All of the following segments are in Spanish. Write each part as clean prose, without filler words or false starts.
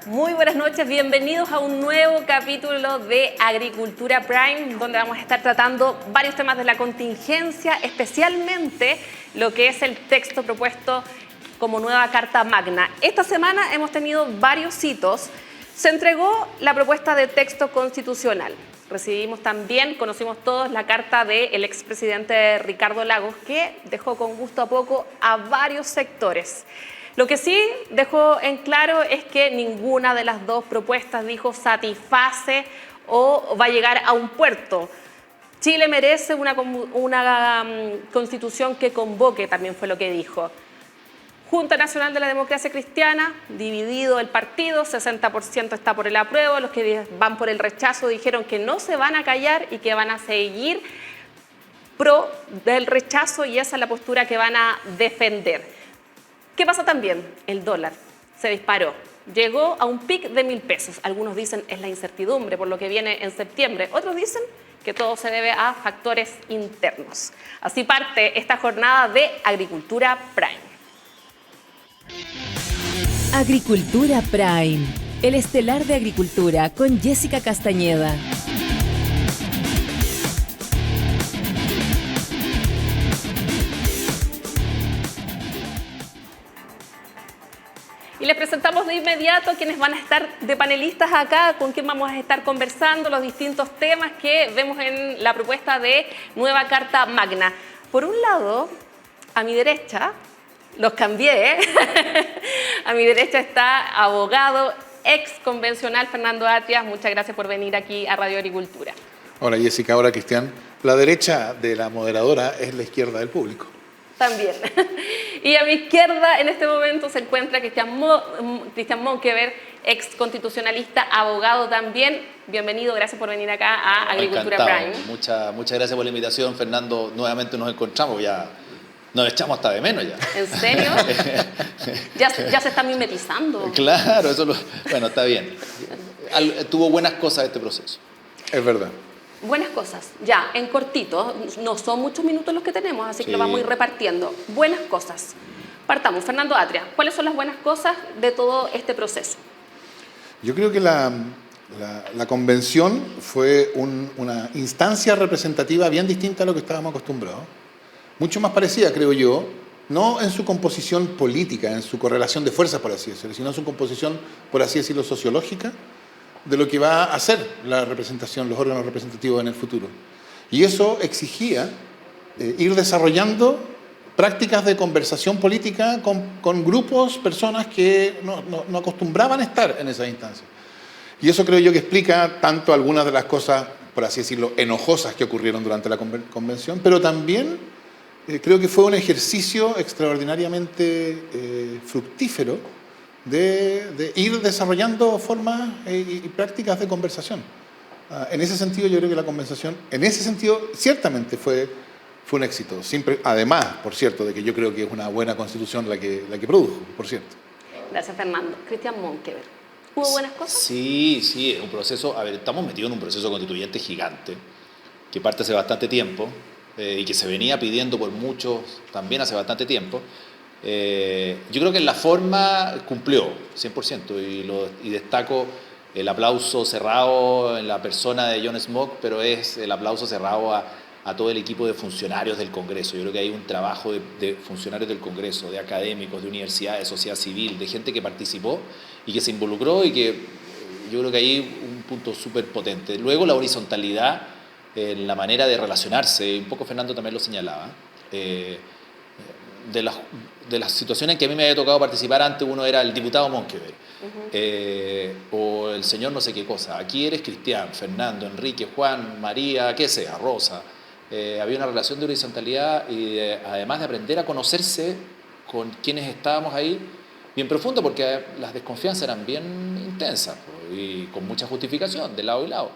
Muy buenas noches, bienvenidos a un nuevo capítulo de Agricultura Prime, donde vamos a estar tratando varios temas de la contingencia, especialmente lo que es el texto propuesto como nueva Carta Magna. Esta semana hemos tenido varios hitos. Se entregó la propuesta de texto constitucional. Recibimos también, conocimos todos, la carta del expresidente Ricardo Lagos, que dejó con gusto a poco a varios sectores. Lo que sí dejó en claro es que ninguna de las dos propuestas dijo satisface o va a llegar a un puerto. Chile merece una constitución que convoque, también fue lo que dijo. Junta Nacional de la Democracia Cristiana, dividido el partido, 60% está por el apruebo, los que van por el rechazo dijeron que no se van a callar y que van a seguir pro del rechazo, y esa es la postura que van a defender. ¿Qué pasa también? El dólar se disparó, llegó a un pic de 1.000 pesos. Algunos dicen es la incertidumbre por lo que viene en septiembre, otros dicen que todo se debe a factores internos. Así parte esta jornada de Agricultura Prime. Agricultura Prime, el estelar de agricultura con Jessica Castañeda. Y les presentamos de inmediato quienes van a estar de panelistas acá, con quien vamos a estar conversando los distintos temas que vemos en la propuesta de nueva Carta Magna. Por un lado, a mi derecha, los cambié, a mi derecha está abogado, ex convencional Fernando Atria. Muchas gracias por venir aquí a Radio Agricultura. Hola Jessica, hola Cristian. La derecha de la moderadora es la izquierda del público. También. Y a mi izquierda en este momento se encuentra Cristian Monkever, ex constitucionalista, abogado también. Bienvenido, gracias por venir acá a Agricultura Encantado. Prime. Muchas gracias por la invitación, Fernando. Nuevamente nos encontramos, ya nos echamos hasta de menos ya. ¿En serio? ya se está mimetizando. Claro, bueno, está bien. Tuvo buenas cosas este proceso. Es verdad. Buenas cosas, ya, en cortito, no son muchos minutos los que tenemos, así que lo vamos a ir repartiendo. Buenas cosas. Partamos, Fernando Atria, ¿cuáles son las buenas cosas de todo este proceso? Yo creo que la convención fue una instancia representativa bien distinta a lo que estábamos acostumbrados. Mucho más parecida, creo yo, no en su composición política, en su correlación de fuerzas, por así decirlo, sino en su composición, por así decirlo, sociológica, de lo que va a hacer la representación, los órganos representativos en el futuro. Y eso exigía ir desarrollando prácticas de conversación política con grupos, personas que no acostumbraban a estar en esas instancias. Y eso creo yo que explica tanto algunas de las cosas, por así decirlo, enojosas que ocurrieron durante la convención, pero también creo que fue un ejercicio extraordinariamente fructífero de ir desarrollando formas y prácticas de conversación. En ese sentido, yo creo que la conversación, en ese sentido, ciertamente fue un éxito. Siempre, además, por cierto, de que yo creo que es una buena constitución la que produjo, por cierto. Gracias, Fernando. Cristian Monkever, ¿hubo buenas cosas? Sí, es un proceso, estamos metidos en un proceso constituyente gigante, que parte hace bastante tiempo, y que se venía pidiendo por muchos también hace bastante tiempo. Yo creo que en la forma cumplió 100% y destaco el aplauso cerrado en la persona de John Smoke, pero es el aplauso cerrado a todo el equipo de funcionarios del Congreso. Yo creo que hay un trabajo de funcionarios del Congreso, de académicos, de universidades, de sociedad civil, de gente que participó y que se involucró, y que yo creo que hay un punto súper potente. Luego la horizontalidad en la manera de relacionarse, un poco Fernando también lo señalaba, de las situaciones en que a mí me había tocado participar antes. Uno era el diputado Monkever, o el señor no sé qué cosa. Aquí eres Cristian, Fernando, Enrique, Juan, María, qué sea, Rosa. Había una relación de horizontalidad y además de aprender a conocerse con quienes estábamos ahí, bien profundo, porque las desconfianzas eran bien intensas y con mucha justificación de lado y lado.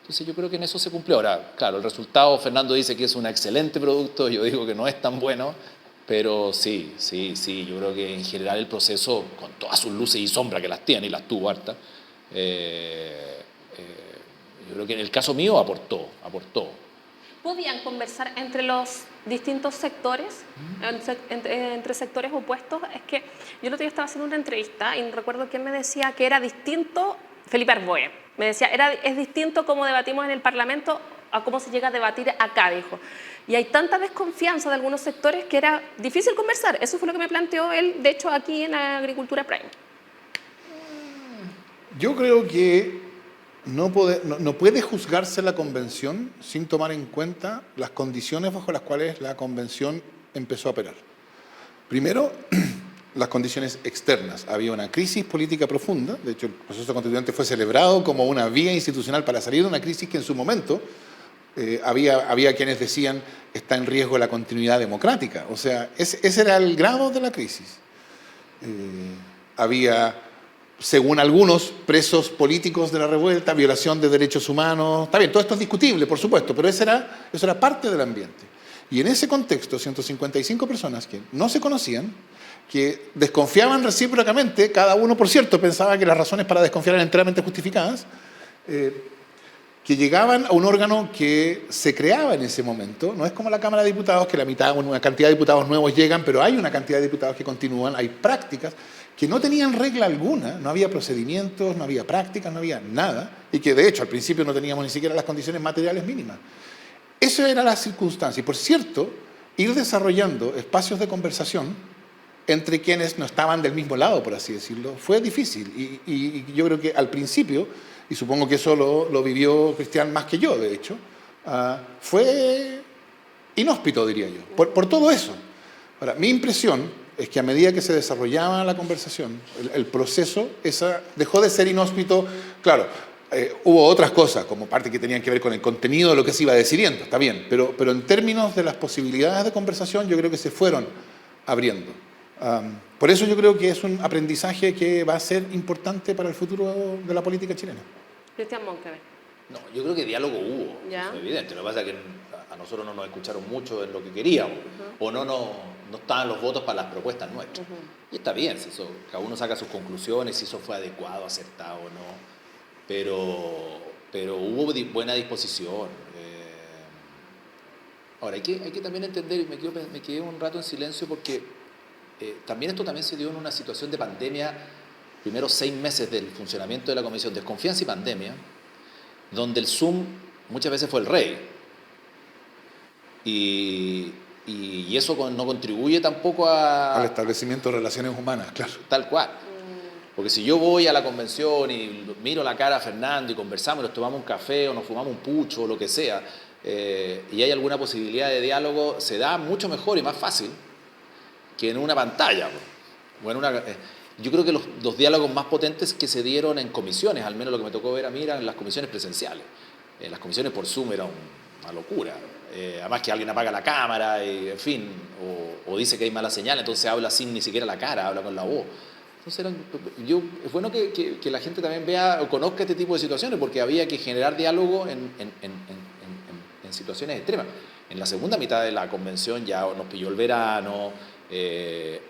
Entonces yo creo que en eso se cumplió. Ahora, claro, el resultado, Fernando dice que es un excelente producto, yo digo que no es tan bueno, pero sí, yo creo que en general el proceso, con todas sus luces y sombras que las tiene, y las tuvo hartas, yo creo que en el caso mío aportó. podían conversar entre los distintos sectores, entre sectores opuestos. Es que yo el otro día estaba haciendo una entrevista y recuerdo que él me decía que era distinto, Felipe Arboe, me decía, es distinto cómo debatimos en el Parlamento a cómo se llega a debatir acá, dijo. Y hay tanta desconfianza de algunos sectores que era difícil conversar. Eso fue lo que me planteó él, de hecho, aquí en Agricultura Prime. Yo creo que no puede juzgarse la convención sin tomar en cuenta las condiciones bajo las cuales la convención empezó a operar. Primero, las condiciones externas. Había una crisis política profunda, de hecho el proceso constituyente fue celebrado como una vía institucional para salir de una crisis que en su momento había quienes decían está en riesgo la continuidad democrática. O sea, ese era el grado de la crisis. Había, según algunos, presos políticos de la revuelta, violación de derechos humanos. Está bien, todo esto es discutible, por supuesto, pero eso era parte del ambiente. Y en ese contexto, 155 personas que no se conocían, que desconfiaban recíprocamente, cada uno, por cierto, pensaba que las razones para desconfiar eran enteramente justificadas, que llegaban a un órgano que se creaba en ese momento. No es como la Cámara de Diputados, que la mitad, una cantidad de diputados nuevos llegan, pero hay una cantidad de diputados que continúan, hay prácticas que no tenían regla alguna, no había procedimientos, no había prácticas, no había nada, y que de hecho al principio no teníamos ni siquiera las condiciones materiales mínimas. Esa era la circunstancia. Y por cierto, ir desarrollando espacios de conversación entre quienes no estaban del mismo lado, por así decirlo, fue difícil. Y yo creo que al principio, y supongo que eso lo vivió Cristian más que yo, de hecho, fue inhóspito, diría yo, por todo eso. Ahora, mi impresión es que a medida que se desarrollaba la conversación, el proceso dejó de ser inhóspito. Claro, hubo otras cosas, como parte que tenían que ver con el contenido de lo que se iba decidiendo, está bien, pero en términos de las posibilidades de conversación, yo creo que se fueron abriendo. Por eso yo creo que es un aprendizaje que va a ser importante para el futuro de la política chilena. Cristian Monkeberg. No, yo creo que diálogo hubo, ¿Ya? eso es evidente. Lo que pasa es que a nosotros no nos escucharon mucho en lo que queríamos, o no estaban los votos para las propuestas nuestras. Y está bien, si eso, cada uno saca sus conclusiones, si eso fue adecuado, acertado o no, pero hubo buena disposición. Ahora, hay que también entender, y me quedé un rato en silencio porque también esto también se dio en una situación de pandemia, primeros 6 meses del funcionamiento de la comisión, desconfianza y pandemia, donde el Zoom muchas veces fue el rey. Y eso no contribuye tampoco al establecimiento de relaciones humanas, claro. Tal cual. Porque si yo voy a la convención y miro la cara a Fernando y conversamos, nos tomamos un café o nos fumamos un pucho o lo que sea, y hay alguna posibilidad de diálogo, se da mucho mejor y más fácil que en una pantalla. Yo creo que los diálogos más potentes que se dieron en comisiones, al menos lo que me tocó ver a mí, eran en las comisiones presenciales. En las comisiones por Zoom era una locura. Además que alguien apaga la cámara, y, en fin, o dice que hay mala señal, entonces habla sin ni siquiera la cara, habla con la voz. Entonces es bueno que la gente también vea o conozca este tipo de situaciones, porque había que generar diálogo en situaciones extremas. En la segunda mitad de la convención ya nos pilló el verano,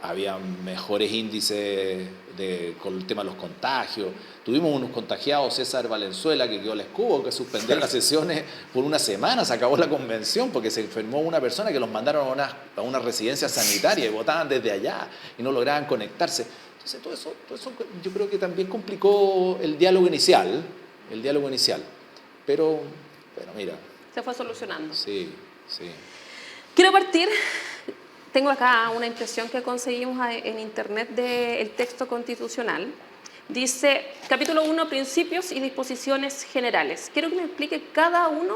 había mejores índices con el tema de los contagios. Tuvimos unos contagiados, César Valenzuela, que quedó la escudo, que suspender las sesiones por una semana, se acabó la convención porque se enfermó una persona que los mandaron a una residencia sanitaria y votaban desde allá y no lograban conectarse. Entonces todo eso yo creo que también complicó el diálogo inicial, pero mira. Se fue solucionando. Sí. Quiero partir. Tengo acá una impresión que conseguimos en internet del texto constitucional. Dice, capítulo 1, principios y disposiciones generales. Quiero que me explique cada uno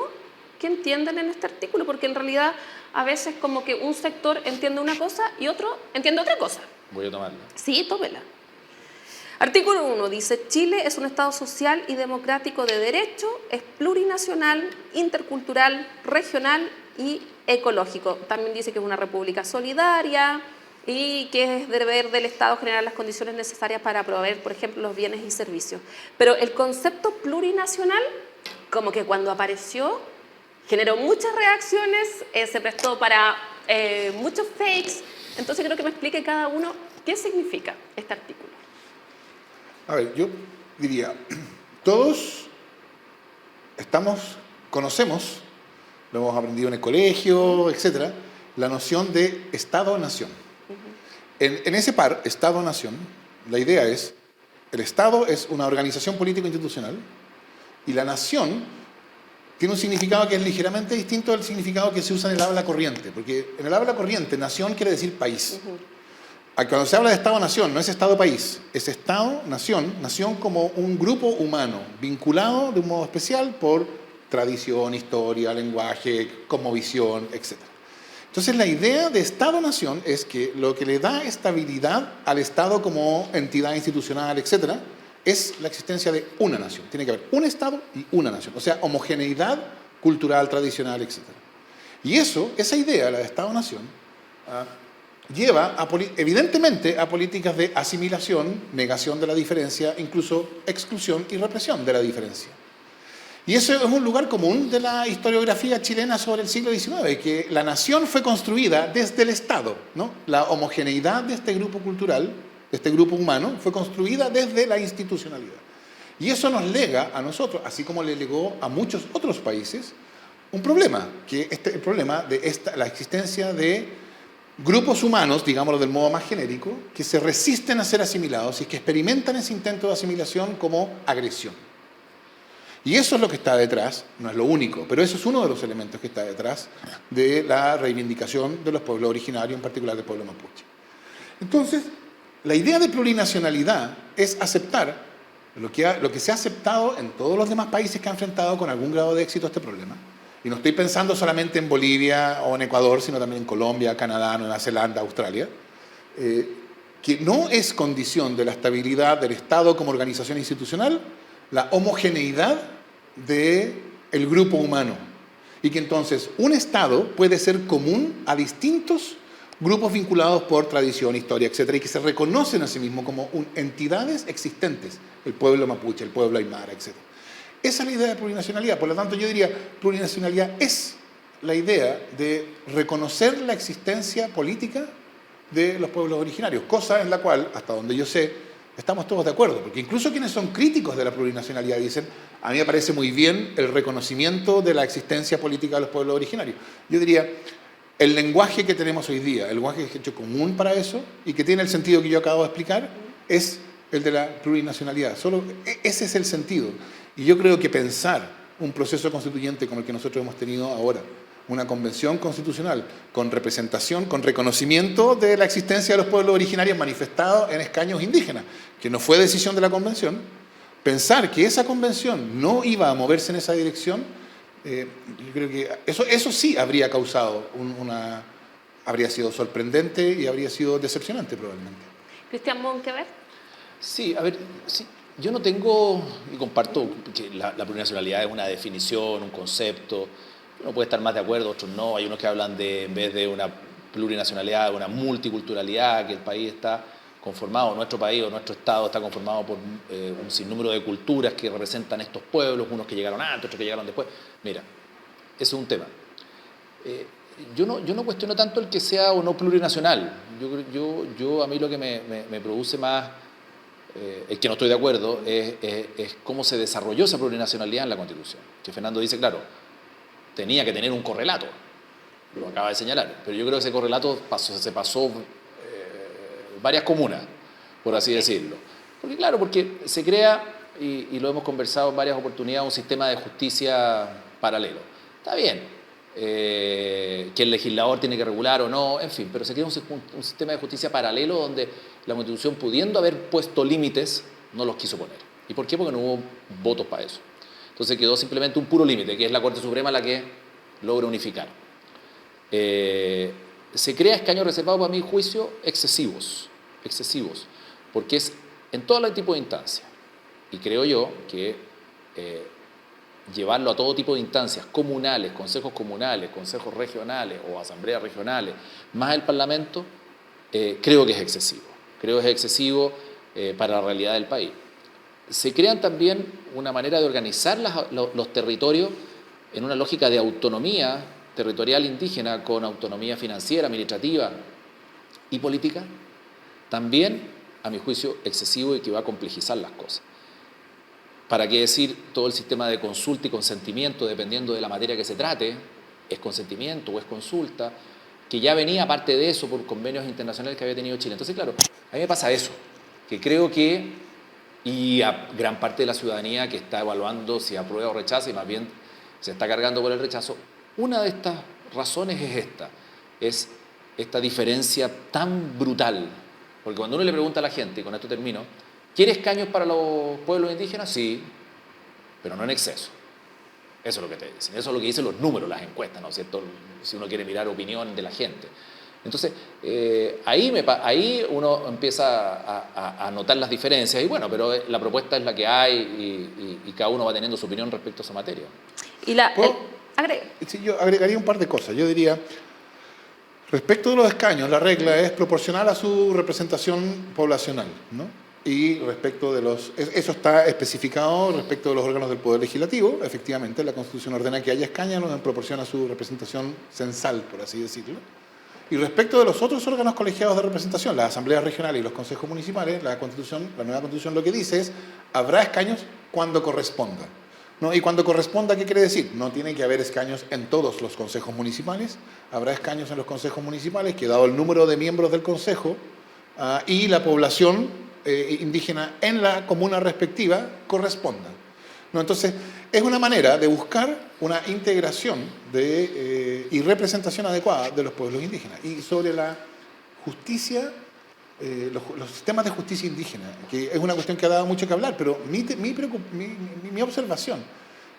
qué entienden en este artículo, porque en realidad a veces como que un sector entiende una cosa y otro entiende otra cosa. Voy a tomarla. Sí, tómela. Artículo 1 dice, Chile es un Estado social y democrático de derecho, es plurinacional, intercultural, regional y ecológico. También dice que es una república solidaria y que es deber del Estado generar las condiciones necesarias para proveer, por ejemplo, los bienes y servicios. Pero el concepto plurinacional, como que cuando apareció, generó muchas reacciones, se prestó para muchos fakes. Entonces creo que me explique cada uno qué significa este artículo. A ver, yo diría, todos conocemos lo hemos aprendido en el colegio, etcétera, la noción de Estado-Nación. En ese par, Estado-Nación, la idea es, el Estado es una organización político-institucional y la nación tiene un significado que es ligeramente distinto al significado que se usa en el habla corriente, porque en el habla corriente, nación quiere decir país. Cuando se habla de Estado-Nación, no es Estado-país, es Estado-Nación, nación como un grupo humano, vinculado de un modo especial por tradición, historia, lenguaje, cosmovisión, etc. Entonces la idea de Estado-Nación es que lo que le da estabilidad al Estado como entidad institucional, etc., es la existencia de una nación. Tiene que haber un Estado y una nación, o sea, homogeneidad cultural, tradicional, etc. Y esa idea, la de Estado-Nación, lleva evidentemente a políticas de asimilación, negación de la diferencia, incluso exclusión y represión de la diferencia. Y eso es un lugar común de la historiografía chilena sobre el siglo XIX, que la nación fue construida desde el Estado, ¿no? La homogeneidad de este grupo cultural, de este grupo humano, fue construida desde la institucionalidad. Y eso nos lega a nosotros, así como le legó a muchos otros países, un problema, que el problema de la existencia de grupos humanos, digámoslo del modo más genérico, que se resisten a ser asimilados y que experimentan ese intento de asimilación como agresión. Y eso es lo que está detrás, no es lo único, pero eso es uno de los elementos que está detrás de la reivindicación de los pueblos originarios, en particular del pueblo mapuche. Entonces, la idea de plurinacionalidad es aceptar lo que se ha aceptado en todos los demás países que han enfrentado con algún grado de éxito este problema. Y no estoy pensando solamente en Bolivia o en Ecuador, sino también en Colombia, Canadá, Nueva Zelanda, Australia, que no es condición de la estabilidad del Estado como organización institucional la homogeneidad del grupo humano. Y que entonces un Estado puede ser común a distintos grupos vinculados por tradición, historia, etc., y que se reconocen a sí mismos como entidades existentes, el pueblo mapuche, el pueblo aymara, etc. Esa es la idea de plurinacionalidad. Por lo tanto, yo diría, plurinacionalidad es la idea de reconocer la existencia política de los pueblos originarios, cosa en la cual, hasta donde yo sé, estamos todos de acuerdo, porque incluso quienes son críticos de la plurinacionalidad dicen, a mí me parece muy bien el reconocimiento de la existencia política de los pueblos originarios. Yo diría, el lenguaje que tenemos hoy día, el lenguaje que es hecho común para eso y que tiene el sentido que yo acabo de explicar, es el de la plurinacionalidad. Solo ese es el sentido. Y yo creo que pensar un proceso constituyente como el que nosotros hemos tenido ahora, una convención constitucional con representación, con reconocimiento de la existencia de los pueblos originarios manifestados en escaños indígenas, que no fue decisión de la convención, pensar que esa convención no iba a moverse en esa dirección, yo creo que eso sí habría causado habría sido sorprendente y habría sido decepcionante probablemente. Cristian Monkeberg. Sí, a ver, sí, yo no tengo, y comparto que la plurinacionalidad es una definición, un concepto. Uno puede estar más de acuerdo, otros no. Hay unos que hablan de, en vez de una plurinacionalidad, de una multiculturalidad, que el país está conformado, nuestro país o nuestro Estado está conformado por un sinnúmero de culturas que representan estos pueblos, unos que llegaron antes, otros que llegaron después. Mira, eso es un tema. Yo no cuestiono tanto el que sea o no plurinacional. A mí lo que me produce más, el que no estoy de acuerdo, es cómo se desarrolló esa plurinacionalidad en la Constitución. Que Fernando dice, claro, tenía que tener un correlato, lo acaba de señalar, pero yo creo que ese correlato se pasó varias comunas, por así decirlo. Porque se crea, y lo hemos conversado en varias oportunidades, un sistema de justicia paralelo. Está bien, que el legislador tiene que regular o no, en fin, pero se crea un sistema de justicia paralelo donde la Constitución, pudiendo haber puesto límites, no los quiso poner. ¿Y por qué? Porque no hubo votos para eso. Entonces quedó simplemente un puro límite, que es la Corte Suprema la que logra unificar. Se crea escaños reservados, para mi juicio, excesivos, porque es en todo tipo de instancias. Y creo yo que llevarlo a todo tipo de instancias, comunales, consejos regionales o asambleas regionales, más el Parlamento, creo que es excesivo. Creo que es excesivo para la realidad del país. Se crean también una manera de organizar los territorios en una lógica de autonomía territorial indígena con autonomía financiera, administrativa y política, también, a mi juicio, excesivo y que va a complejizar las cosas. ¿Para qué decir todo el sistema de consulta y consentimiento, dependiendo de la materia que se trate, es consentimiento o es consulta, que ya venía aparte de eso por convenios internacionales que había tenido Chile. Entonces, claro, a mí me pasa eso, que creo que, y a gran parte de la ciudadanía que está evaluando si aprueba o rechaza, y más bien se está cargando por el rechazo, una de estas razones es esta diferencia tan brutal. Porque cuando uno le pregunta a la gente, y con esto termino, ¿quiere escaños para los pueblos indígenas? Sí, pero no en exceso. Eso es lo que te dicen, eso es lo que dicen los números, las encuestas, ¿no es cierto? Si uno quiere mirar opinión de la gente. Entonces, ahí uno empieza a notar las diferencias, y bueno, pero la propuesta es la que hay y cada uno va teniendo su opinión respecto a esa materia. Y Sí, yo agregaría un par de cosas. Yo diría, respecto de los escaños, la regla es proporcional a su representación poblacional, ¿no? Y respecto de eso está especificado respecto de los órganos del Poder Legislativo. Efectivamente, la Constitución ordena que haya escaños en proporción a su representación censal, por así decirlo. Y respecto de los otros órganos colegiados de representación, las asambleas regionales y los consejos municipales, la nueva Constitución lo que dice es, habrá escaños cuando corresponda, ¿no? Y cuando corresponda, ¿qué quiere decir? No tiene que haber escaños en todos los consejos municipales, habrá escaños en los consejos municipales que, dado el número de miembros del consejo y la población indígena en la comuna respectiva, correspondan, ¿no? Entonces, es una manera de buscar una integración y representación adecuada de los pueblos indígenas. Y sobre la justicia, los sistemas de justicia indígena, que es una cuestión que ha dado mucho que hablar, pero mi observación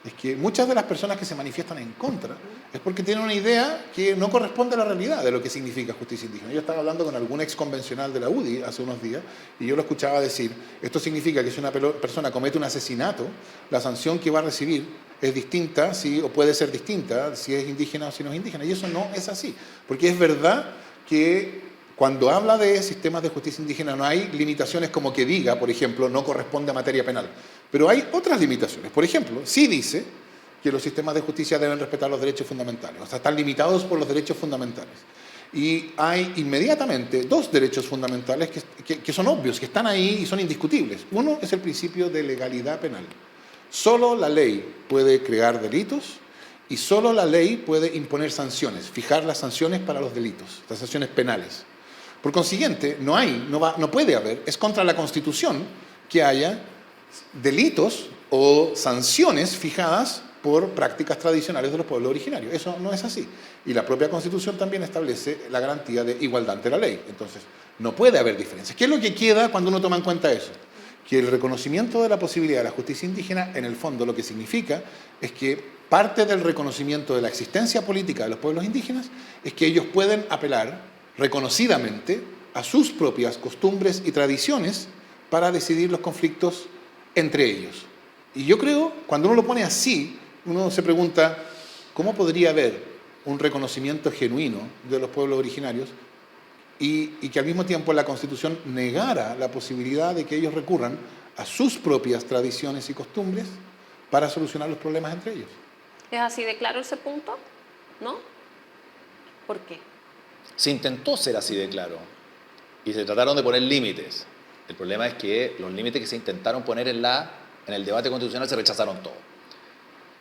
es que muchas de las personas que se manifiestan en contra es porque tienen una idea que no corresponde a la realidad de lo que significa justicia indígena. Yo estaba hablando con algún ex convencional de la UDI hace unos días y yo lo escuchaba decir, esto significa que si una persona comete un asesinato, la sanción que va a recibir es distinta, o puede ser distinta, si es indígena o si no es indígena. Y eso no es así, porque es verdad que cuando habla de sistemas de justicia indígena no hay limitaciones como que diga, por ejemplo, no corresponde a materia penal. Pero hay otras limitaciones. Por ejemplo, sí dice que los sistemas de justicia deben respetar los derechos fundamentales. O sea, están limitados por los derechos fundamentales. Y hay inmediatamente dos derechos fundamentales que son obvios, que están ahí y son indiscutibles. Uno es el principio de legalidad penal. Solo la ley puede crear delitos y solo la ley puede imponer sanciones, fijar las sanciones para los delitos, las sanciones penales. Por consiguiente, no puede haber, es contra la Constitución que haya delitos o sanciones fijadas por prácticas tradicionales de los pueblos originarios. Eso no es así. Y la propia Constitución también establece la garantía de igualdad ante la ley. Entonces, no puede haber diferencias. ¿Qué es lo que queda cuando uno toma en cuenta eso? Que el reconocimiento de la posibilidad de la justicia indígena, en el fondo, lo que significa es que parte del reconocimiento de la existencia política de los pueblos indígenas es que ellos pueden apelar reconocidamente a sus propias costumbres y tradiciones para decidir los conflictos entre ellos. Y yo creo, cuando uno lo pone así, uno se pregunta, ¿cómo podría haber un reconocimiento genuino de los pueblos originarios y que al mismo tiempo la Constitución negara la posibilidad de que ellos recurran a sus propias tradiciones y costumbres para solucionar los problemas entre ellos? ¿Es así de claro ese punto? ¿No? ¿Por qué? Se intentó ser así de claro y se trataron de poner límites. El problema es que los límites que se intentaron poner en el debate constitucional se rechazaron todos.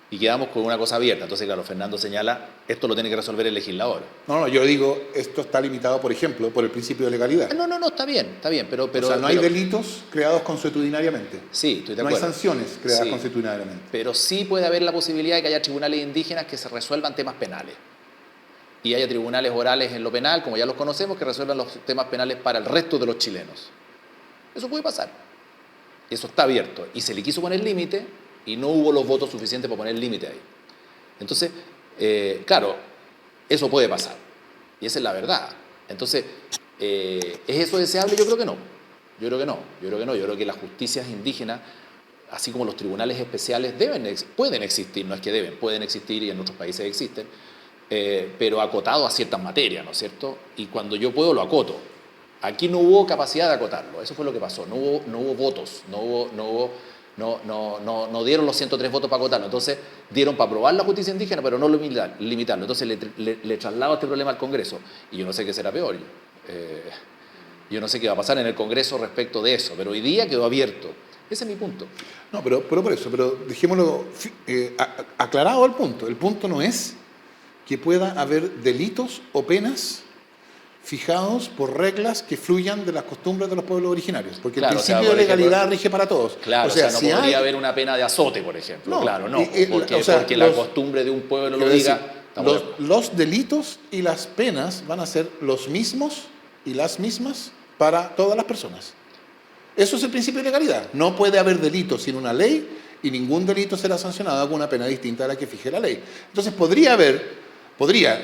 Y quedamos con una cosa abierta. Entonces, claro, Fernando señala, esto lo tiene que resolver el legislador. No, yo digo, esto está limitado, por ejemplo, por el principio de legalidad. No, está bien, pero... O sea, no hay delitos creados consuetudinariamente. Sí, estoy de acuerdo. No hay sanciones creadas sí, consuetudinariamente. Pero sí puede haber la posibilidad de que haya tribunales indígenas que se resuelvan temas penales. Y haya tribunales orales en lo penal, como ya los conocemos, que resuelvan los temas penales para el resto de los chilenos. Eso puede pasar. Eso está abierto. Y se le quiso poner límite y no hubo los votos suficientes para poner límite ahí. Entonces, claro, eso puede pasar. Y esa es la verdad. Entonces, ¿es eso deseable? Yo creo que no. Yo creo que las justicias indígenas, así como los tribunales especiales, pueden existir, no es que deben, pueden existir y en otros países existen, pero acotado a ciertas materias, ¿no es cierto? Y cuando yo puedo, lo acoto. Aquí no hubo capacidad de acotarlo, eso fue lo que pasó, no hubo votos, no dieron los 103 votos para acotarlo, entonces dieron para aprobar la justicia indígena, pero no limitarlo, entonces le traslado este problema al Congreso, y yo no sé qué será peor, yo no sé qué va a pasar en el Congreso respecto de eso, pero hoy día quedó abierto, ese es mi punto. No, pero por eso, dejémoslo aclarado el punto no es que pueda haber delitos o penas fijados por reglas que fluyan de las costumbres de los pueblos originarios, porque Claro, el o sea, principio por de legalidad ejemplo, rige para todos. Claro, o sea, no si podría hay- haber una pena de azote, por ejemplo. No, Claro, no. Porque, o sea, porque la los- costumbre de un pueblo lo quiero diga. decir, estamos de acuerdo. los delitos y las penas van a ser los mismos y las mismas para todas las personas. Eso es el principio de legalidad. No puede haber delito sin una ley y ningún delito será sancionado con una pena distinta a la que fije la ley. Entonces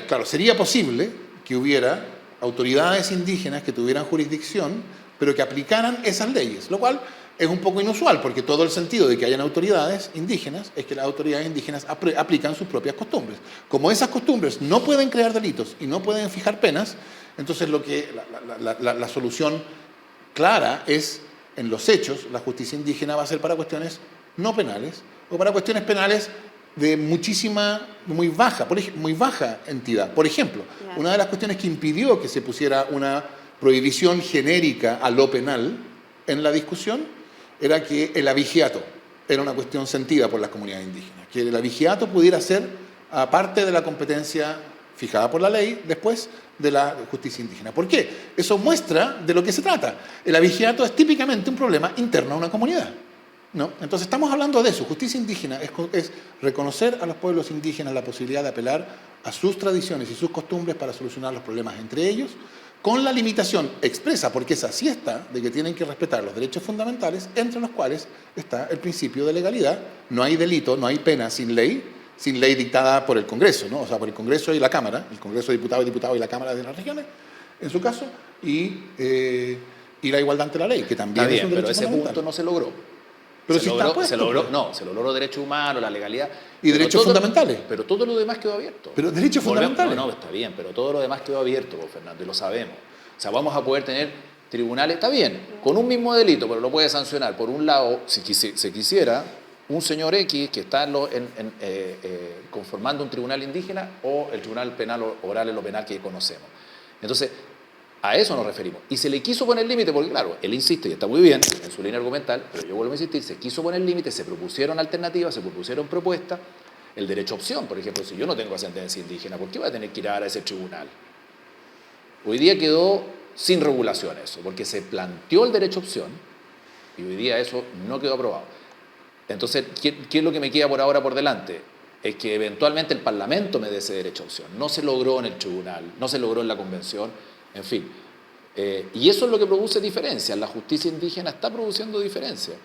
claro, sería posible que hubiera autoridades indígenas que tuvieran jurisdicción, pero que aplicaran esas leyes, lo cual es un poco inusual, porque todo el sentido de que hayan autoridades indígenas es que las autoridades indígenas aplican sus propias costumbres. Como esas costumbres no pueden crear delitos y no pueden fijar penas, entonces la solución clara es, en los hechos, la justicia indígena va a ser para cuestiones no penales o para cuestiones penales de muy baja entidad. Por ejemplo, Claro. una de las cuestiones que impidió que se pusiera una prohibición genérica a lo penal en la discusión era que el abigeato era una cuestión sentida por las comunidades indígenas, que el abigeato pudiera ser aparte de la competencia fijada por la ley después de la justicia indígena. ¿Por qué? Eso muestra de lo que se trata. El abigeato es típicamente un problema interno a una comunidad, ¿no? Entonces estamos hablando de eso. Justicia indígena es reconocer a los pueblos indígenas la posibilidad de apelar a sus tradiciones y sus costumbres para solucionar los problemas entre ellos, con la limitación expresa, porque esa sí está, de que tienen que respetar los derechos fundamentales, entre los cuales está el principio de legalidad. No hay delito, no hay pena sin ley dictada por el Congreso, ¿no? O sea, por el Congreso y la Cámara, el Congreso de Diputados y la Cámara de las Regiones, en su caso, y la igualdad ante la ley, que también Está es un bien, pero derecho ese fundamental. punto no se logró. Pero se sí está logró, puesto, pues. se logró derechos humanos, la legalidad. Y pero derechos fundamentales. Pero todo lo demás quedó abierto. Pero derechos fundamentales. No, está bien, pero todo lo demás quedó abierto, pues, Fernando, y lo sabemos. O sea, vamos a poder tener tribunales, está bien, con un mismo delito, pero lo puede sancionar. Por un lado, si se quisiera, un señor X que está conformando un tribunal indígena o el tribunal penal oral en lo penal que conocemos. Entonces, a eso nos referimos. Y se le quiso poner límite, porque claro, él insiste y está muy bien en su línea argumental, pero yo vuelvo a insistir, se quiso poner límite, se propusieron alternativas, se propusieron propuestas. El derecho a opción, por ejemplo, si yo no tengo ascendencia indígena, ¿por qué voy a tener que ir a ese tribunal? Hoy día quedó sin regulación eso, porque se planteó el derecho a opción y hoy día eso no quedó aprobado. Entonces, ¿qué es lo que me queda por ahora por delante? Es que eventualmente el Parlamento me dé ese derecho a opción. No se logró en el tribunal, no se logró en la convención, en fin. Y eso es lo que produce diferencias. La justicia indígena está produciendo diferencias.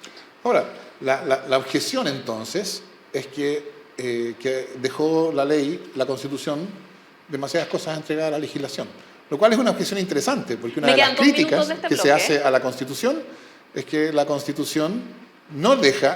Ahora, la objeción entonces es que dejó la ley, la Constitución, demasiadas cosas entregadas a la legislación. Lo cual es una objeción interesante, porque una Me de las quedan 2 minutos críticas de este que se bloque. hace a la Constitución es que la Constitución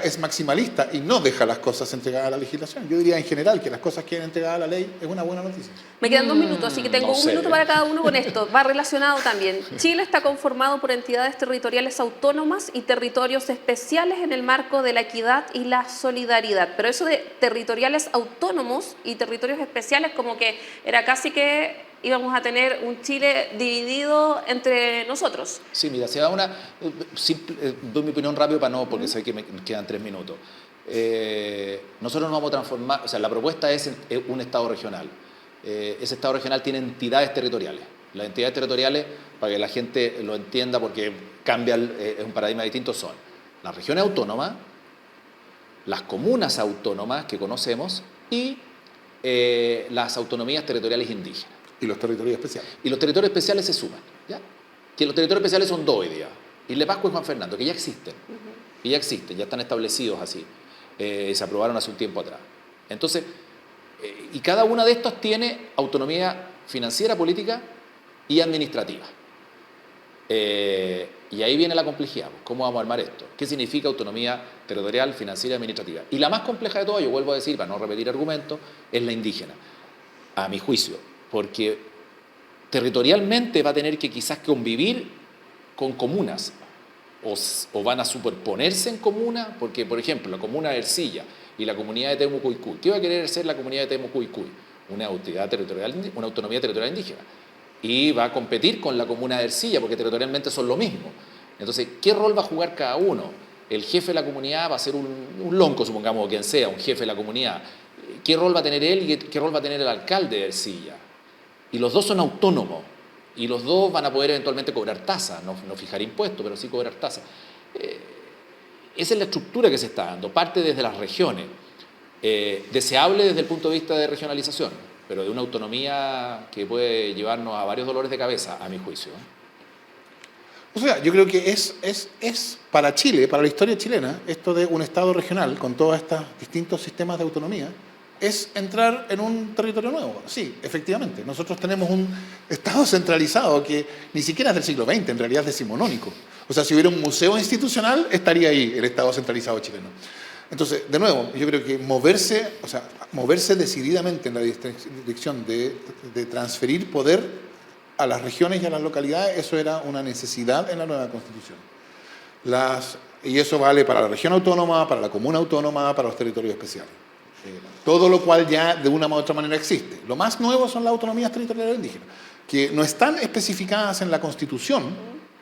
es maximalista y no deja las cosas entregadas a la legislación. Yo diría en general que las cosas que queden entregadas a la ley es una buena noticia. Me quedan 2 minutos, así que tengo no un sé. minuto para cada uno con esto. Va relacionado también. Chile está conformado por entidades territoriales autónomas y territorios especiales en el marco de la equidad y la solidaridad. Pero eso de territoriales autónomos y territorios especiales, como que era casi que íbamos a tener un Chile dividido entre nosotros. Sí, mira, se da una... doy mi opinión rápido para no, porque sé que me quedan 3 minutos. Nosotros nos vamos a transformar, o sea, la propuesta es un Estado regional. Ese Estado regional tiene entidades territoriales. Las entidades territoriales, para que la gente lo entienda, porque cambia, es un paradigma distinto, son las regiones autónomas, las comunas autónomas que conocemos y las autonomías territoriales indígenas. Y los territorios especiales. Y los territorios especiales se suman, ¿ya? Que los territorios especiales son 2 hoy día. Isla Pascua y Juan Fernando, que ya existen. Y ya existen, ya están establecidos así. Se aprobaron hace un tiempo atrás. Entonces, y cada una de estas tiene autonomía financiera, política y administrativa. Y ahí viene la complejidad. ¿Cómo vamos a armar esto? ¿Qué significa autonomía territorial, financiera y administrativa? Y la más compleja de todas, yo vuelvo a decir, para no repetir argumentos, es la indígena, a mi juicio. Porque territorialmente va a tener que quizás convivir con comunas o van a superponerse en comunas, porque por ejemplo la comuna de Ercilla y la comunidad de Temuco-Icui, ¿qué va a querer ser la comunidad de Temuco-Icui? Una autonomía territorial indígena, y va a competir con la comuna de Ercilla porque territorialmente son lo mismo. Entonces, ¿qué rol va a jugar cada uno? El jefe de la comunidad va a ser un lonco, supongamos, o quien sea, un jefe de la comunidad. qué rol va a tener él y qué rol va a tener el alcalde de Ercilla. Y los dos son autónomos, y los dos van a poder eventualmente cobrar tasa, no fijar impuestos, pero sí cobrar tasa. Esa es la estructura que se está dando, parte desde las regiones, deseable desde el punto de vista de regionalización, pero de una autonomía que puede llevarnos a varios dolores de cabeza, a mi juicio. O sea, yo creo que es para Chile, para la historia chilena, esto de un Estado regional con todos estos distintos sistemas de autonomía, es entrar en un territorio nuevo. Sí, efectivamente. Nosotros tenemos un Estado centralizado que ni siquiera es del siglo XX, en realidad es decimonónico. O sea, si hubiera un museo institucional, estaría ahí el Estado centralizado chileno. Entonces, de nuevo, yo creo que moverse decididamente en la dirección de transferir poder a las regiones y a las localidades, eso era una necesidad en la nueva Constitución. Y eso vale para la región autónoma, para la comuna autónoma, para los territorios especiales. Todo lo cual ya de una u otra manera existe. Lo más nuevo son las autonomías territoriales indígenas, que no están especificadas en la Constitución,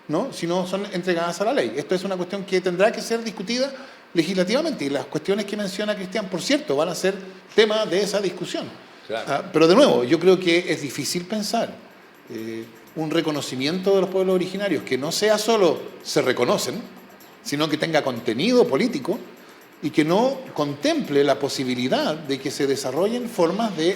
¿no?, sino son entregadas a la ley. Esto es una cuestión que tendrá que ser discutida legislativamente, y las cuestiones que menciona Cristian, por cierto, van a ser tema de esa discusión. Claro. Pero de nuevo, yo creo que es difícil pensar un reconocimiento de los pueblos originarios que no sea solo se reconocen, sino que tenga contenido político y que no contemple la posibilidad de que se desarrollen formas de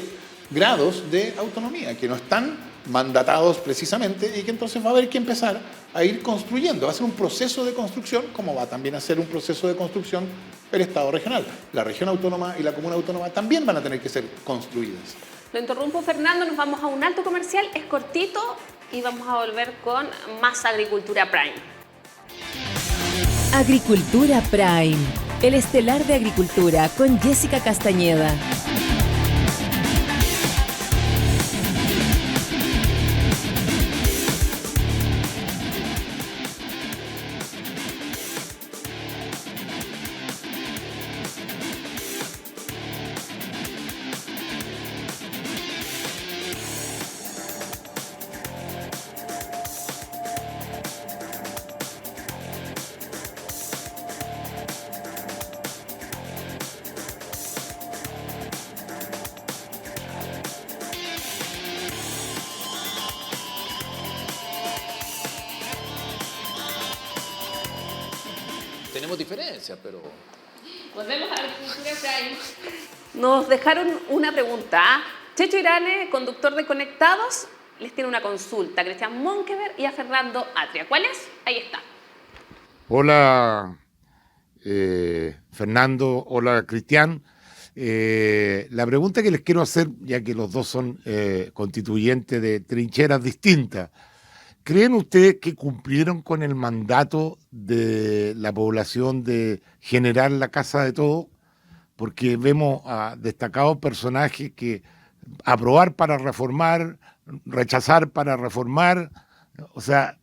grados de autonomía, que no están mandatados precisamente, y que entonces va a haber que empezar a ir construyendo. Va a ser un proceso de construcción, como va también a ser un proceso de construcción el Estado regional. La región autónoma y la comuna autónoma también van a tener que ser construidas. Lo interrumpo, Fernando, nos vamos a un alto comercial, es cortito, y vamos a volver con más Agricultura Prime. Agricultura Prime, el estelar de agricultura con Jessica Castañeda. Tenemos diferencias, pero... Volvemos a Agricultura Prime. Nos dejaron una pregunta. Checho Irane, conductor de Conectados, les tiene una consulta a Cristian Monkeberg y a Fernando Atria. ¿Cuál es? Ahí está. Hola, Fernando. Hola, Cristian. La pregunta que les quiero hacer, ya que los dos son constituyentes de trincheras distintas, ¿creen ustedes que cumplieron con el mandato de la población de generar la casa de todos? Porque vemos a destacados personajes que aprobar para reformar, rechazar para reformar, o sea,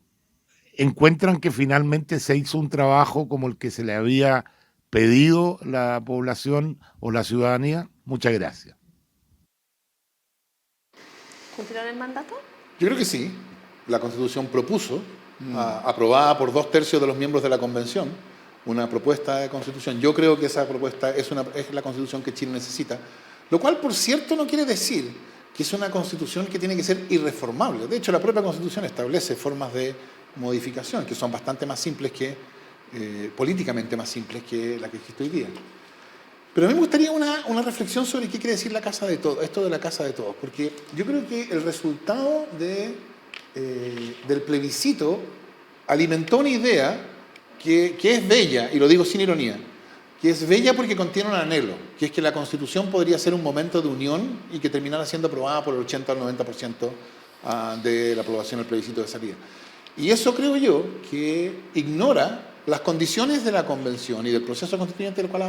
¿encuentran que finalmente se hizo un trabajo como el que se le había pedido la población o la ciudadanía? Muchas gracias. ¿Cumplieron el mandato? Yo creo que sí. La Constitución propuso, aprobada por 2/3 de los miembros de la Convención, una propuesta de Constitución. Yo creo que esa propuesta es la Constitución que Chile necesita, lo cual, por cierto, no quiere decir que es una Constitución que tiene que ser irreformable. De hecho, la propia Constitución establece formas de modificación que son bastante más simples políticamente más simples que la que existe hoy día. Pero a mí me gustaría una reflexión sobre qué quiere decir la casa de todos, esto de la casa de todos, porque yo creo que el resultado del plebiscito alimentó una idea que es bella, y lo digo sin ironía, que es bella porque contiene un anhelo, que es que la Constitución podría ser un momento de unión y que terminara siendo aprobada por el 80 al 90% de la aprobación del plebiscito de salida. Y eso creo yo que ignora las condiciones de la Convención y del proceso constituyente del cual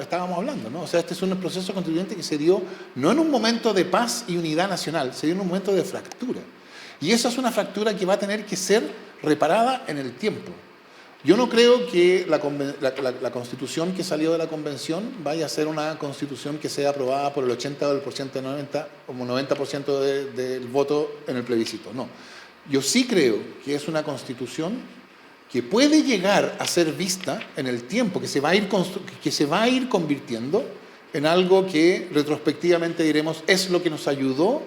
estábamos hablando, ¿no? O sea, este es un proceso constituyente que se dio no en un momento de paz y unidad nacional, se dio en un momento de fractura. Y esa es una fractura que va a tener que ser reparada en el tiempo. Yo no creo que la Constitución que salió de la Convención vaya a ser una Constitución que sea aprobada por el 80 o el 90%, como 90% del voto en el plebiscito. No. Yo sí creo que es una Constitución que puede llegar a ser vista en el tiempo, que se va a ir convirtiendo en algo que retrospectivamente diremos es lo que nos ayudó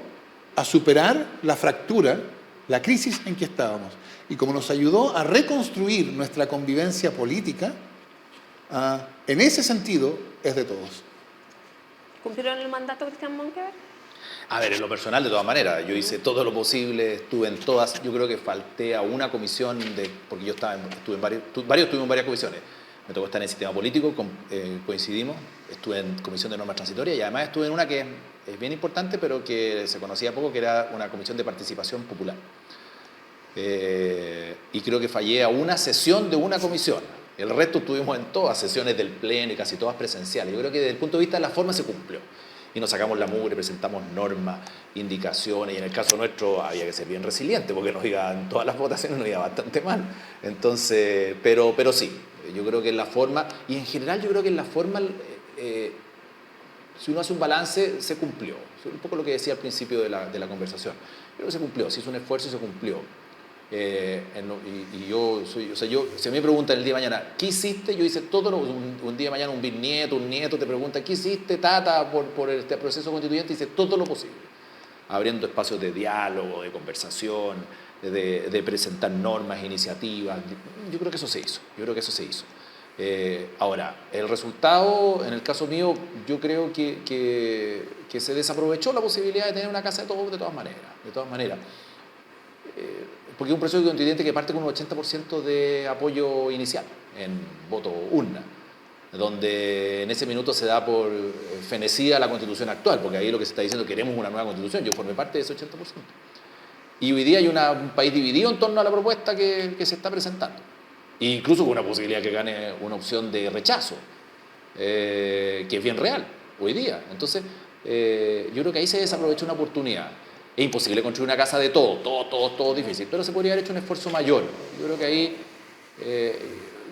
a superar la fractura, la crisis en que estábamos. Y como nos ayudó a reconstruir nuestra convivencia política, en ese sentido es de todos. ¿Cumplieron el mandato, Cristian Monkeberg? A ver, en lo personal, de todas maneras, yo hice todo lo posible, estuve en todas, yo creo que falté a una comisión, porque yo estuve en varios estuvimos en varias comisiones. Me tocó estar en el sistema político, coincidimos, estuve en comisión de normas transitorias y además estuve en una que es bien importante, pero que se conocía poco, que era una comisión de participación popular. Y creo que fallé a una sesión de una comisión. El resto estuvimos en todas sesiones del pleno y casi todas presenciales. Yo creo que desde el punto de vista de la forma se cumplió. Y nos sacamos la mugre, presentamos normas, indicaciones, y en el caso nuestro había que ser bien resiliente, porque en todas las votaciones nos iba bastante mal. Entonces, pero sí, yo creo que en la forma, y en general yo creo que en la forma, si uno hace un balance, se cumplió. Un poco lo que decía al principio de la conversación. Yo creo que se cumplió, se hizo un esfuerzo y se cumplió. Si a mí me preguntan el día de mañana, ¿qué hiciste? Yo hice todo un día de mañana un bisnieto, un nieto te pregunta, ¿qué hiciste, tata, por este proceso constituyente? Hice todo lo posible, abriendo espacios de diálogo, de conversación, de presentar normas, iniciativas. Yo creo que eso se hizo. Ahora, el resultado, en el caso mío, yo creo que se desaprovechó la posibilidad de tener una casa de todos de todas maneras. Porque es un proceso constituyente que parte con un 80% de apoyo inicial en voto urna, donde en ese minuto se da por fenecida la constitución actual, porque ahí lo que se está diciendo, queremos una nueva constitución, yo formé parte de ese 80%. Y hoy día hay un país dividido en torno a la propuesta que se está presentando, e incluso con una posibilidad que gane una opción de rechazo, que es bien real hoy día. Entonces, yo creo que ahí se desaprovechó una oportunidad. Es imposible construir una casa de todo difícil, pero se podría haber hecho un esfuerzo mayor. Yo creo que ahí,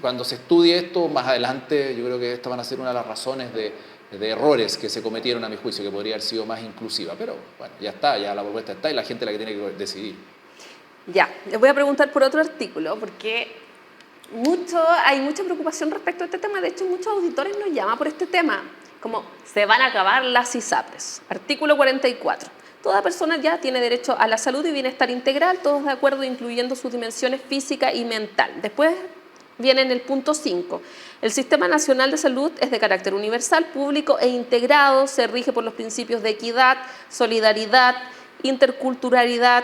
cuando se estudie esto más adelante, yo creo que estas van a ser una de las razones de errores que se cometieron a mi juicio, que podría haber sido más inclusiva. Pero bueno, ya está, ya la propuesta está y la gente es la que tiene que decidir. Ya, les voy a preguntar por otro artículo, porque hay mucha preocupación respecto a este tema. De hecho, muchos auditores nos llaman por este tema, como se van a acabar las ISAPRES. Artículo 44. Toda persona ya tiene derecho a la salud y bienestar integral, todos de acuerdo, incluyendo sus dimensiones física y mental. Después viene en el punto 5. El Sistema Nacional de Salud es de carácter universal, público e integrado, se rige por los principios de equidad, solidaridad, interculturalidad,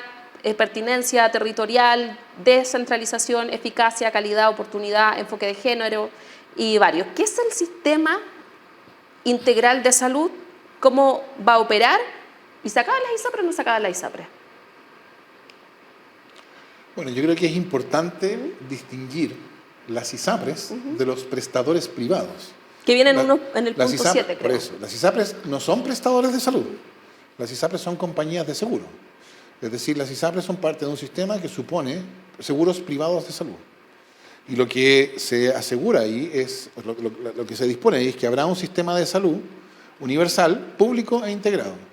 pertinencia territorial, descentralización, eficacia, calidad, oportunidad, enfoque de género y varios. ¿Qué es el Sistema Integral de Salud? ¿Cómo va a operar? ¿Y se acaban las ISAPRES o no se acaban las ISAPRES? Bueno, yo creo que es importante distinguir las ISAPRES de los prestadores privados. Que vienen en el punto 7, creo. Por eso, las ISAPRES no son prestadores de salud. Las ISAPRES son compañías de seguro. Es decir, las ISAPRES son parte de un sistema que supone seguros privados de salud. Y lo que se asegura ahí es, lo que se dispone ahí es que habrá un sistema de salud universal, público e integrado.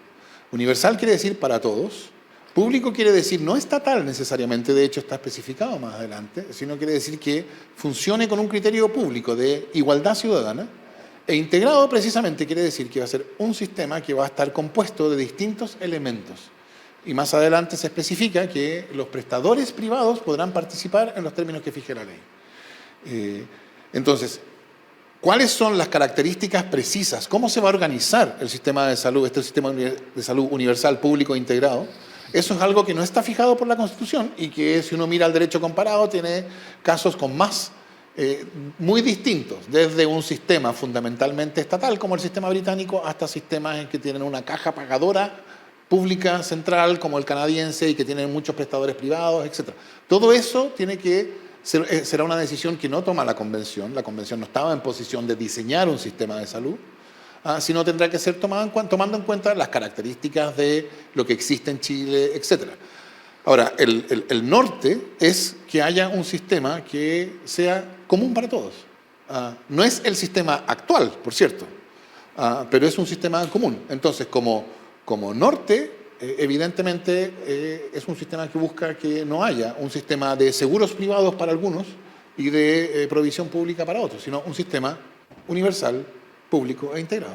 Universal quiere decir para todos, público quiere decir no estatal necesariamente, de hecho está especificado más adelante, sino quiere decir que funcione con un criterio público de igualdad ciudadana, e integrado precisamente quiere decir que va a ser un sistema que va a estar compuesto de distintos elementos. Y más adelante se especifica que los prestadores privados podrán participar en los términos que fije la ley. Entonces, ¿cuáles son las características precisas? ¿Cómo se va a organizar el sistema de salud, este sistema de salud universal, público e integrado? Eso es algo que no está fijado por la Constitución y que, si uno mira el derecho comparado, tiene casos con muy distintos, desde un sistema fundamentalmente estatal, como el sistema británico, hasta sistemas en que tienen una caja pagadora pública central, como el canadiense, y que tienen muchos prestadores privados, etc. Todo eso será una decisión que no toma la Convención. La Convención no estaba en posición de diseñar un sistema de salud, sino tendrá que ser tomando en cuenta las características de lo que existe en Chile, etc. Ahora, el norte es que haya un sistema que sea común para todos. No es el sistema actual, por cierto, pero es un sistema común. Entonces, como norte, evidentemente es un sistema que busca que no haya un sistema de seguros privados para algunos y de provisión pública para otros, sino un sistema universal, público e integrado.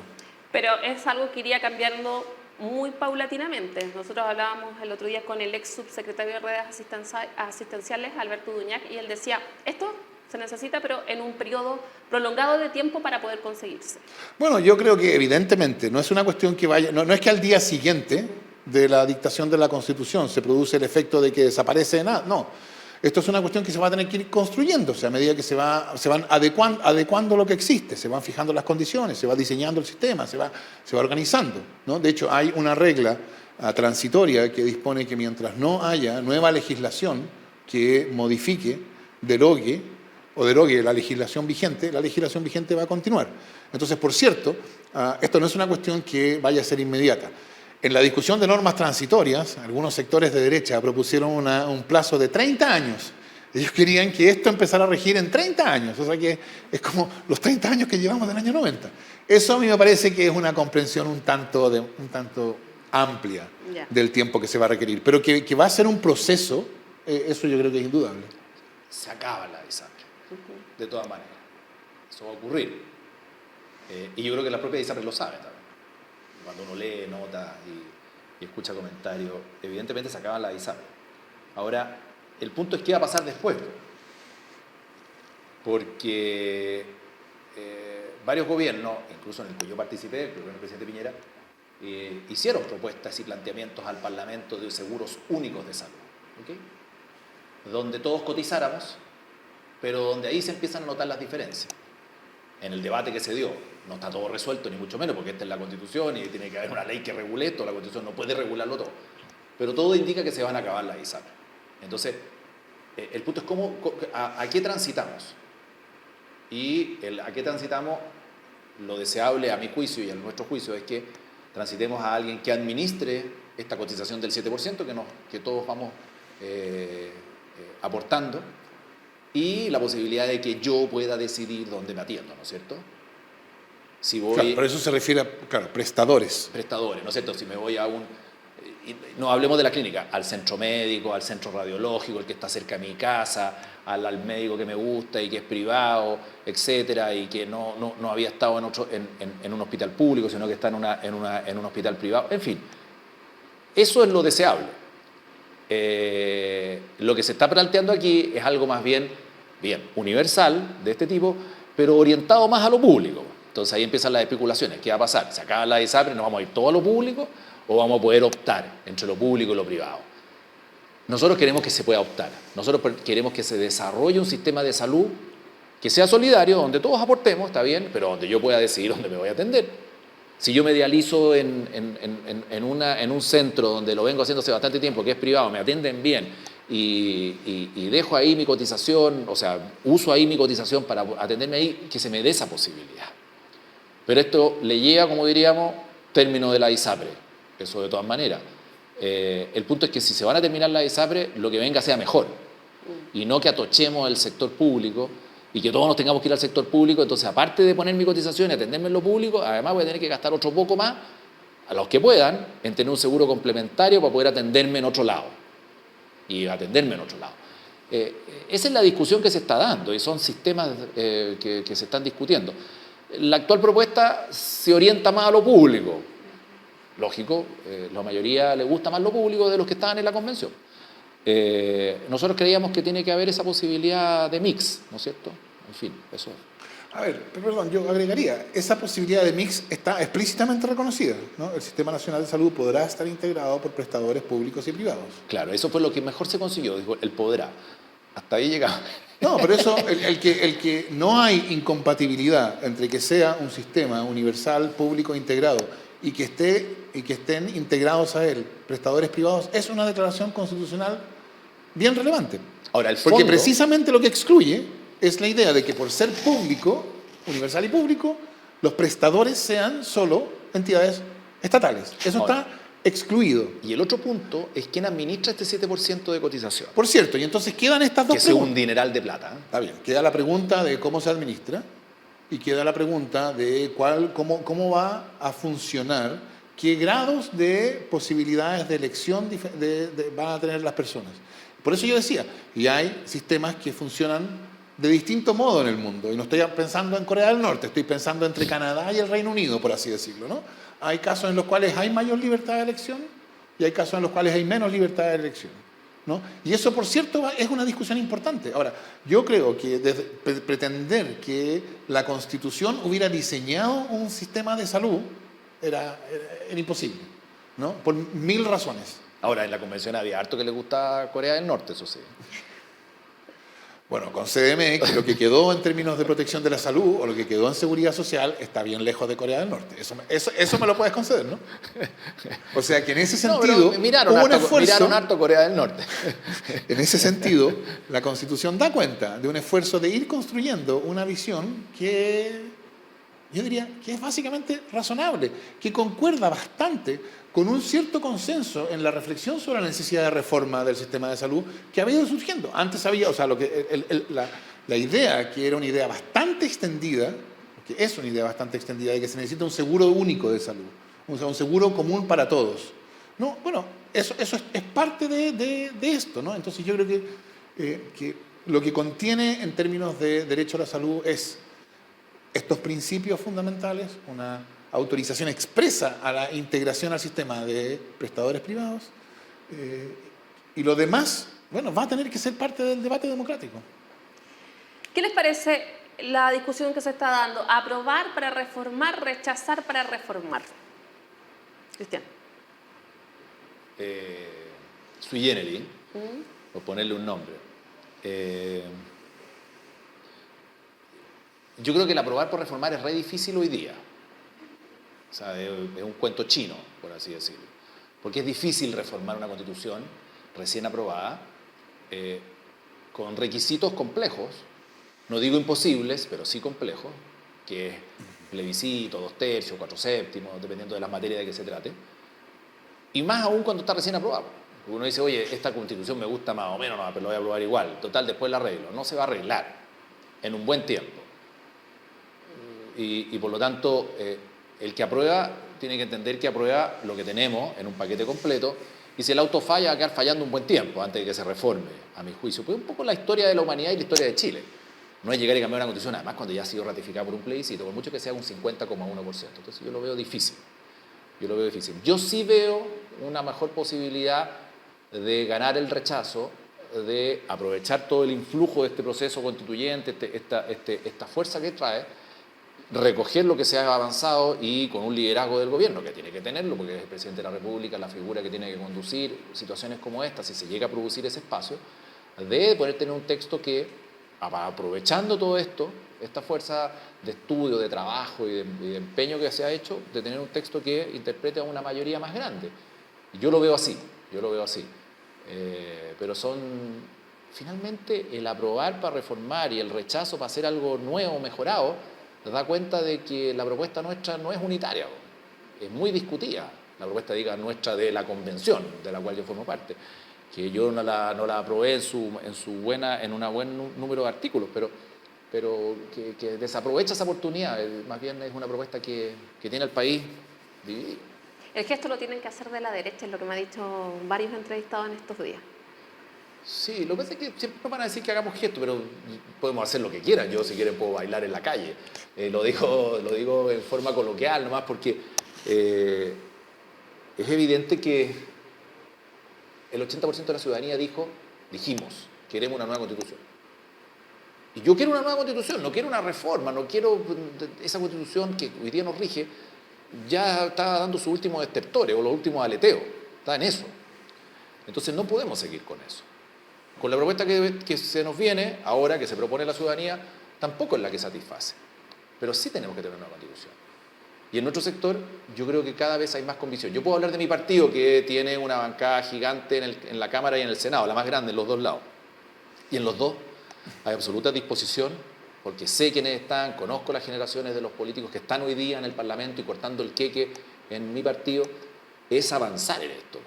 Pero es algo que iría cambiando muy paulatinamente. Nosotros hablábamos el otro día con el ex subsecretario de redes asistenciales, Alberto Duñac, y él decía, esto se necesita, pero en un periodo prolongado de tiempo para poder conseguirse. Bueno, yo creo que evidentemente no es una cuestión que vaya, no es que al día siguiente de la dictación de la Constitución se produce el efecto de que desaparece de nada, no. Esto es una cuestión que se va a tener que ir construyendo, o sea, a medida que se van adecuando lo que existe, se van fijando las condiciones, se va diseñando el sistema, se va organizando, ¿no? De hecho, hay una regla transitoria que dispone que mientras no haya nueva legislación que modifique, derogue la legislación vigente va a continuar. Entonces, por cierto, esto no es una cuestión que vaya a ser inmediata. En la discusión de normas transitorias, algunos sectores de derecha propusieron un plazo de 30 años. Ellos querían que esto empezara a regir en 30 años, o sea que es como los 30 años que llevamos del año 90. Eso a mí me parece que es una comprensión un tanto amplia del tiempo que se va a requerir, pero que va a ser un proceso, eso yo creo que es indudable. Se acaba la ISAPRE, de todas maneras. Eso va a ocurrir. Y yo creo que la propia ISAPRE lo sabe también. Cuando uno lee notas y escucha comentarios, evidentemente se acaban la ISAPRE. Ahora, el punto es qué va a pasar después. Porque varios gobiernos, incluso en el que yo participé, el gobierno del presidente Piñera, hicieron propuestas y planteamientos al Parlamento de seguros únicos de salud, ¿okay? Donde todos cotizáramos, pero donde ahí se empiezan a notar las diferencias. En el debate que se dio, no está todo resuelto, ni mucho menos, porque esta es la Constitución y tiene que haber una ley que regule esto, la Constitución no puede regularlo todo. Pero todo indica que se van a acabar las ISAPRE. Entonces, el punto es a qué transitamos. Y a qué transitamos, lo deseable a mi juicio y a nuestro juicio es que transitemos a alguien que administre esta cotización del 7% que todos vamos aportando, y la posibilidad de que yo pueda decidir dónde me atiendo, ¿no es cierto? Si voy, claro, pero eso se refiere a, prestadores. Prestadores, ¿no es cierto? Si me voy a no hablemos de la clínica, al centro médico, al centro radiológico, el que está cerca de mi casa, al médico que me gusta y que es privado, etcétera, y que no había estado en un hospital público, sino que está en un hospital privado, en fin. Eso es lo deseable. Lo que se está planteando aquí es algo más bien universal de este tipo, pero orientado más a lo público. Entonces ahí empiezan las especulaciones. ¿Qué va a pasar? ¿Se acaba la ISAPRE, nos vamos a ir todo a lo público o vamos a poder optar entre lo público y lo privado? Nosotros queremos que se pueda optar. Nosotros queremos que se desarrolle un sistema de salud que sea solidario, donde todos aportemos, está bien, pero donde yo pueda decidir dónde me voy a atender. Si yo me dializo en un centro donde lo vengo haciendo hace bastante tiempo, que es privado, me atienden bien y dejo ahí mi cotización, o sea, uso ahí mi cotización para atenderme ahí, que se me dé esa posibilidad. Pero esto le llega, como diríamos, término de la ISAPRE, eso de todas maneras. El punto es que si se van a terminar la ISAPRE, lo que venga sea mejor, y no que atochemos el sector público y que todos nos tengamos que ir al sector público. Entonces, aparte de poner mi cotización y atenderme en lo público, además voy a tener que gastar otro poco más, a los que puedan, en tener un seguro complementario para poder atenderme en otro lado. Esa es la discusión que se está dando y son sistemas que se están discutiendo. La actual propuesta se orienta más a lo público. Lógico, la mayoría le gusta más lo público de los que estaban en la convención. Nosotros creíamos que tiene que haber esa posibilidad de mix, ¿no es cierto? En fin, eso es. A ver, perdón, yo agregaría, esa posibilidad de mix está explícitamente reconocida, ¿no? El Sistema Nacional de Salud podrá estar integrado por prestadores públicos y privados. Claro, eso fue lo que mejor se consiguió, dijo, el podrá. Hasta ahí llegamos. No, pero eso, el que no hay incompatibilidad entre que sea un sistema universal, público, integrado, y que estén integrados a él prestadores privados, es una declaración constitucional bien relevante. Ahora, el fondo, porque precisamente lo que excluye es la idea de que por ser público, universal y público, los prestadores sean solo entidades estatales. Eso ahora, está excluido. Y el otro punto es quién administra este 7% de cotización. Por cierto, y entonces quedan estas dos preguntas. Que es un dineral de plata. Está bien, queda la pregunta de cómo se administra y queda la pregunta de cómo va a funcionar, qué grados de posibilidades de elección van a tener las personas. Por eso yo decía, y hay sistemas que funcionan de distinto modo en el mundo. Y no estoy pensando en Corea del Norte, estoy pensando entre Canadá y el Reino Unido, por así decirlo, ¿no? Hay casos en los cuales hay mayor libertad de elección y hay casos en los cuales hay menos libertad de elección, ¿no? Y eso, por cierto, es una discusión importante. Ahora, yo creo que pretender que la Constitución hubiera diseñado un sistema de salud era imposible, ¿no? Por 1000 razones. Ahora, en la convención había harto que le gusta Corea del Norte, eso sí. Bueno, concédeme que lo que quedó en términos de protección de la salud o lo que quedó en seguridad social está bien lejos de Corea del Norte. Eso me lo puedes conceder, ¿no? O sea que en ese sentido miraron harto Corea del Norte. En ese sentido, la Constitución da cuenta de un esfuerzo de ir construyendo una visión que yo diría que es básicamente razonable, que concuerda bastante con un cierto consenso en la reflexión sobre la necesidad de reforma del sistema de salud que había ido surgiendo. Antes había, o sea, la idea, que era una idea bastante extendida, que es una idea bastante extendida, de que se necesita un seguro único de salud, un seguro común para todos. No, bueno, eso es parte de esto, ¿no? Entonces yo creo que lo que contiene en términos de derecho a la salud es estos principios fundamentales, una autorización expresa a la integración al sistema de prestadores privados, y lo demás, bueno, va a tener que ser parte del debate democrático. ¿Qué les parece la discusión que se está dando? Aprobar para reformar, rechazar para reformar. Cristian. Sui generis, por ponerle un nombre. Yo creo que el aprobar por reformar es re difícil hoy día. O sea, es un cuento chino, por así decirlo. Porque es difícil reformar una constitución recién aprobada con requisitos complejos, no digo imposibles, pero sí complejos, que es plebiscito, 2/3, 4/7, dependiendo de las materias de que se trate. Y más aún cuando está recién aprobado. Uno dice, oye, esta constitución me gusta más o menos, no, pero lo voy a aprobar igual. Total, después la arreglo. No se va a arreglar en un buen tiempo. Y por lo tanto, el que aprueba tiene que entender que aprueba lo que tenemos en un paquete completo, y si el auto falla, va a quedar fallando un buen tiempo antes de que se reforme, a mi juicio. Pues un poco la historia de la humanidad y la historia de Chile. No es llegar y cambiar una constitución, además cuando ya ha sido ratificada por un plebiscito, por mucho que sea un 50,1%. Entonces yo lo veo difícil. Yo sí veo una mejor posibilidad de ganar el rechazo, de aprovechar todo el influjo de este proceso constituyente, esta fuerza que trae, recoger lo que se ha avanzado y con un liderazgo del gobierno, que tiene que tenerlo, porque es el presidente de la República, la figura que tiene que conducir situaciones como esta, si se llega a producir ese espacio, de poder tener un texto que, aprovechando todo esto, esta fuerza de estudio, de trabajo y de empeño que se ha hecho, de tener un texto que interprete a una mayoría más grande. Yo lo veo así. Pero finalmente, el aprobar para reformar y el rechazo para hacer algo nuevo, mejorado, da cuenta de que la propuesta nuestra no es unitaria, es muy discutida. La propuesta, nuestra de la convención, de la cual yo formo parte, que yo no la aprobé en un buen número de artículos, pero que desaprovecha esa oportunidad. Más bien es una propuesta que tiene al país dividido. El gesto lo tienen que hacer de la derecha, es lo que me han dicho varios entrevistados en estos días. Sí, lo que pasa es que siempre van a decir que hagamos gestos, pero podemos hacer lo que quieran. Yo, si quieren, puedo bailar en la calle. Lo digo en forma coloquial nomás, porque es evidente que el 80% de la ciudadanía dijimos, queremos una nueva constitución. Y yo quiero una nueva constitución, no quiero una reforma, no quiero esa constitución que hoy día nos rige, ya está dando sus últimos estertores o los últimos aleteos, está en eso. Entonces no podemos seguir con eso. Con la propuesta que se nos viene, ahora que se propone la ciudadanía, tampoco es la que satisface. Pero sí tenemos que tener una constitución. Y en nuestro sector, yo creo que cada vez hay más convicción. Yo puedo hablar de mi partido, que tiene una bancada gigante en la Cámara y en el Senado, la más grande en los dos lados. Y en los dos hay absoluta disposición, porque sé quiénes están, conozco las generaciones de los políticos que están hoy día en el Parlamento y cortando el queque en mi partido, es avanzar en esto.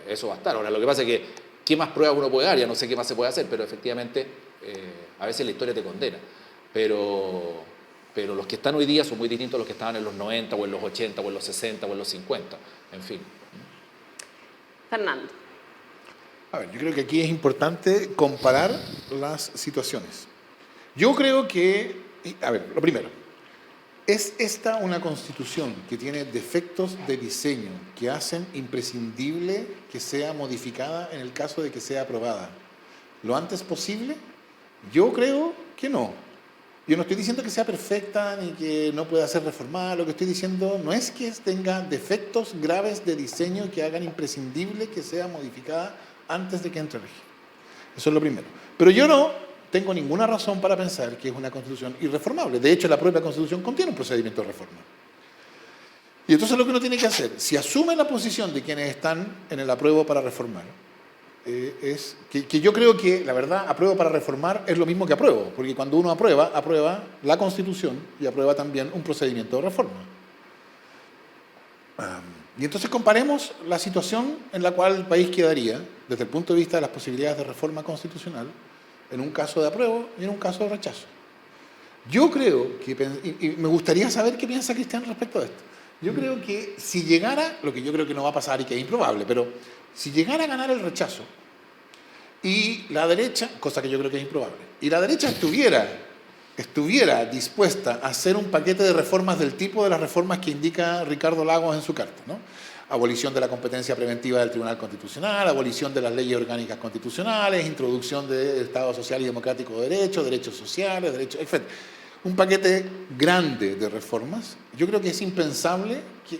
Eso va a estar. Ahora, lo que pasa es que ¿qué más pruebas uno puede dar? Ya no sé qué más se puede hacer, pero efectivamente a veces la historia te condena. Pero los que están hoy día son muy distintos a los que estaban en los 90 o en los 80 o en los 60 o en los 50, en fin. Fernando. A ver, yo creo que aquí es importante comparar las situaciones. Yo creo que, a ver, lo primero, ¿es esta una constitución que tiene defectos de diseño que hacen imprescindible que sea modificada en el caso de que sea aprobada lo antes posible? Yo creo que no. Yo no estoy diciendo que sea perfecta ni que no pueda ser reformada. Lo que estoy diciendo no es que tenga defectos graves de diseño que hagan imprescindible que sea modificada antes de que entre en vigor. Eso es lo primero. Pero yo no tengo ninguna razón para pensar que es una constitución irreformable. De hecho, la propia constitución contiene un procedimiento de reforma. Y entonces lo que uno tiene que hacer, si asume la posición de quienes están en el apruebo para reformar, es que yo creo que, la verdad, apruebo para reformar es lo mismo que apruebo, porque cuando uno aprueba, aprueba la Constitución y aprueba también un procedimiento de reforma. Y entonces comparemos la situación en la cual el país quedaría, desde el punto de vista de las posibilidades de reforma constitucional, en un caso de apruebo y en un caso de rechazo. Yo creo que, y me gustaría saber qué piensa Cristian respecto a esto, yo creo que si llegara, lo que yo creo que no va a pasar y que es improbable, pero si llegara a ganar el rechazo y la derecha, cosa que yo creo que es improbable, y la derecha estuviera dispuesta a hacer un paquete de reformas del tipo de las reformas que indica Ricardo Lagos en su carta, ¿no? Abolición de la competencia preventiva del Tribunal Constitucional, abolición de las leyes orgánicas constitucionales, introducción del Estado Social y Democrático de Derecho, derechos sociales, derechos, etc. Un paquete grande de reformas. Yo creo que es impensable que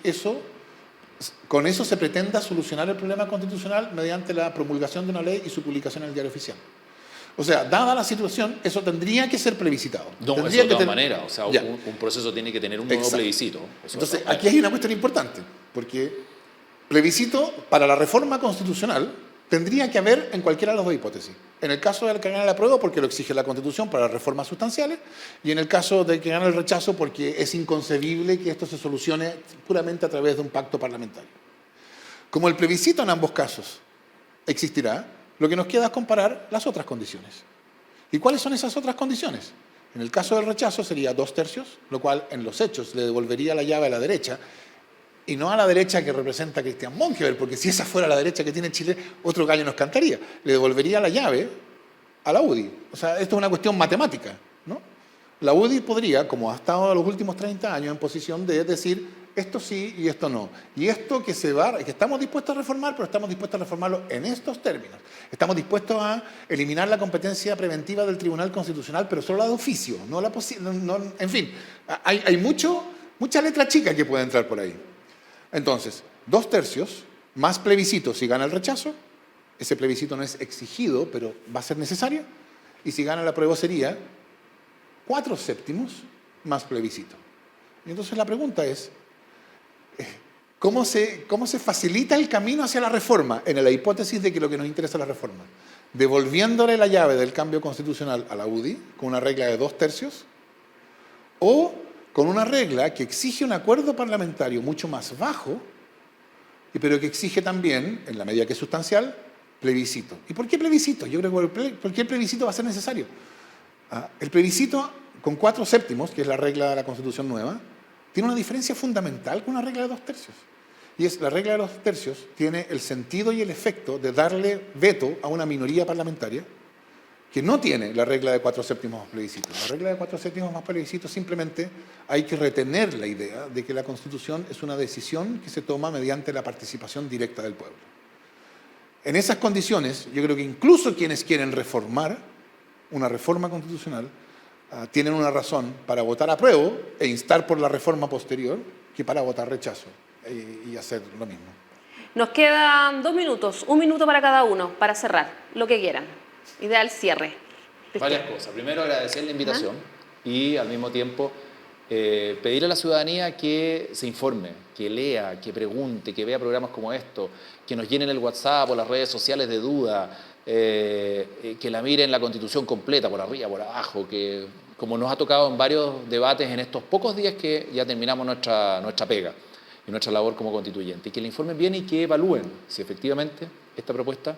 con eso se pretenda solucionar el problema constitucional mediante la promulgación de una ley y su publicación en el Diario Oficial. O sea, dada la situación, eso tendría que ser plebiscitado. No, eso de todas maneras. O sea, un proceso tiene que tener un nuevo plebiscito. Entonces, aquí hay una cuestión importante, porque plebiscito para la reforma constitucional tendría que haber en cualquiera de las dos hipótesis. En el caso del que gana el apruebo, porque lo exige la Constitución para las reformas sustanciales, y en el caso del que gana el rechazo, porque es inconcebible que esto se solucione puramente a través de un pacto parlamentario. Como el plebiscito en ambos casos existirá, lo que nos queda es comparar las otras condiciones. ¿Y cuáles son esas otras condiciones? En el caso del rechazo sería 2/3, lo cual en los hechos le devolvería la llave a la derecha, y no a la derecha que representa a Cristian Monkever, porque si esa fuera la derecha que tiene Chile, otro gallo nos cantaría. Le devolvería la llave a la UDI. O sea, esto es una cuestión matemática, ¿no? La UDI podría, como ha estado en los últimos 30 años, en posición de decir esto sí y esto no. Y esto que estamos dispuestos a reformar, pero estamos dispuestos a reformarlo en estos términos. Estamos dispuestos a eliminar la competencia preventiva del Tribunal Constitucional, pero solo la de oficio, no la en fin, hay mucha letra chica que puede entrar por ahí. Entonces, 2/3 más plebiscito si gana el rechazo. Ese plebiscito no es exigido, pero va a ser necesario. Y si gana el apruebo sería 4/7 más plebiscito. Y entonces la pregunta es, ¿cómo se facilita el camino hacia la reforma? En la hipótesis de que lo que nos interesa es la reforma. Devolviéndole la llave del cambio constitucional a la UDI, con una regla de 2/3, o con una regla que exige un acuerdo parlamentario mucho más bajo, pero que exige también, en la medida que es sustancial, plebiscito. ¿Y por qué plebiscito? Yo creo que porque el plebiscito va a ser necesario. El plebiscito con 4/7, que es la regla de la Constitución nueva, tiene una diferencia fundamental con una regla de 2/3. Y es la regla de 2/3 tiene el sentido y el efecto de darle veto a una minoría parlamentaria que no tiene la regla de 4/7 más plebiscito. La regla de 4/7 más plebiscito simplemente hay que retener la idea de que la Constitución es una decisión que se toma mediante la participación directa del pueblo. En esas condiciones, yo creo que incluso quienes quieren reformar una reforma constitucional tienen una razón para votar apruebo e instar por la reforma posterior que para votar rechazo y hacer lo mismo. Nos quedan 2 minutos, 1 minuto para cada uno, para cerrar, lo que quieran. Ideal cierre. Varias cosas. Primero, agradecer la invitación y al mismo tiempo pedir a la ciudadanía que se informe, que lea, que pregunte, que vea programas como estos, que nos llenen el WhatsApp o las redes sociales de duda, que la miren la Constitución completa, por arriba, por abajo, que como nos ha tocado en varios debates en estos pocos días que ya terminamos nuestra pega y nuestra labor como constituyente, y que la informen bien y que evalúen si efectivamente esta propuesta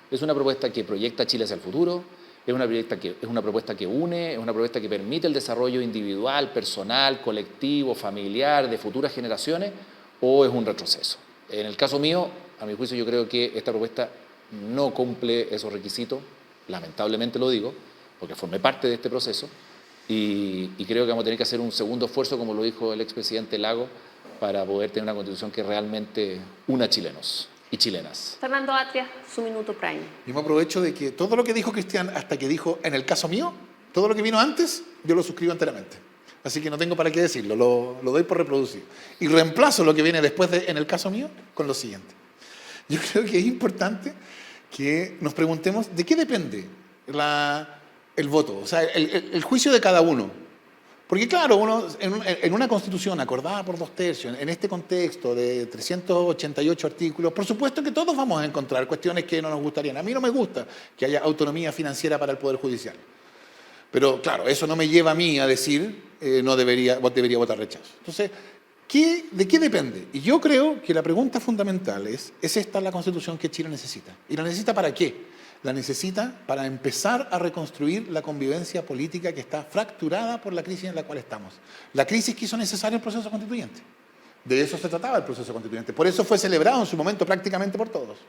es una propuesta que proyecta a Chile hacia el futuro, es una propuesta que une, es una propuesta que permite el desarrollo individual, personal, colectivo, familiar, de futuras generaciones, o es un retroceso. En el caso mío, a mi juicio, yo creo que esta propuesta no cumple esos requisitos, lamentablemente lo digo, porque formé parte de este proceso, y creo que vamos a tener que hacer un segundo esfuerzo, como lo dijo el expresidente Lago, para poder tener una constitución que realmente una chilenos y chilenas. Fernando Atria, su minuto prime. Y me aprovecho de que todo lo que dijo Cristian, hasta que dijo en el caso mío, todo lo que vino antes, yo lo suscribo enteramente. Así que no tengo para qué decirlo, lo doy por reproducido. Y reemplazo lo que viene después de en el caso mío con lo siguiente. Yo creo que es importante que nos preguntemos de qué depende el voto, o sea, el juicio de cada uno. Porque claro, uno en una constitución acordada por 2/3, en este contexto de 388 artículos, por supuesto que todos vamos a encontrar cuestiones que no nos gustarían. A mí no me gusta que haya autonomía financiera para el Poder Judicial. Pero claro, eso no me lleva a mí a decir debería votar rechazo. Entonces, ¿de qué depende? Y yo creo que la pregunta fundamental ¿es esta la Constitución que Chile necesita? ¿Y la necesita para qué? La necesita para empezar a reconstruir la convivencia política que está fracturada por la crisis en la cual estamos. La crisis que hizo necesario el proceso constituyente. De eso se trataba el proceso constituyente. Por eso fue celebrado en su momento prácticamente por todos.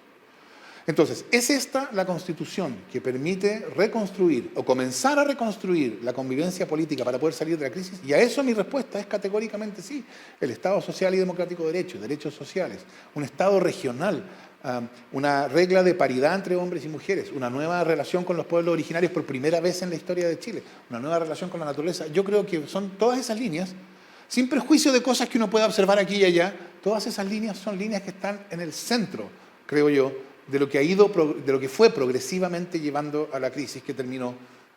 Entonces, ¿es esta la Constitución que permite reconstruir o comenzar a reconstruir la convivencia política para poder salir de la crisis? Y a eso mi respuesta es categóricamente sí. El Estado social y democrático de derecho, derechos sociales, un Estado regional, una regla de paridad entre hombres y mujeres, una nueva relación con los pueblos originarios por primera vez en la historia de Chile, una nueva relación con la naturaleza. Yo creo que son todas esas líneas, sin perjuicio de cosas que uno pueda observar aquí y allá, todas esas líneas son líneas que están en el centro, creo yo, de lo que fue progresivamente llevando a la crisis que terminó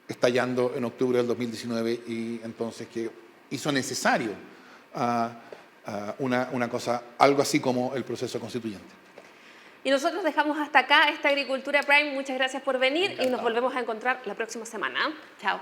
estallando en octubre del 2019 y entonces que hizo necesario algo así como el proceso constituyente. Y nosotros dejamos hasta acá esta Agricultura Prime. Muchas gracias por venir y nos volvemos a encontrar la próxima semana. Chao.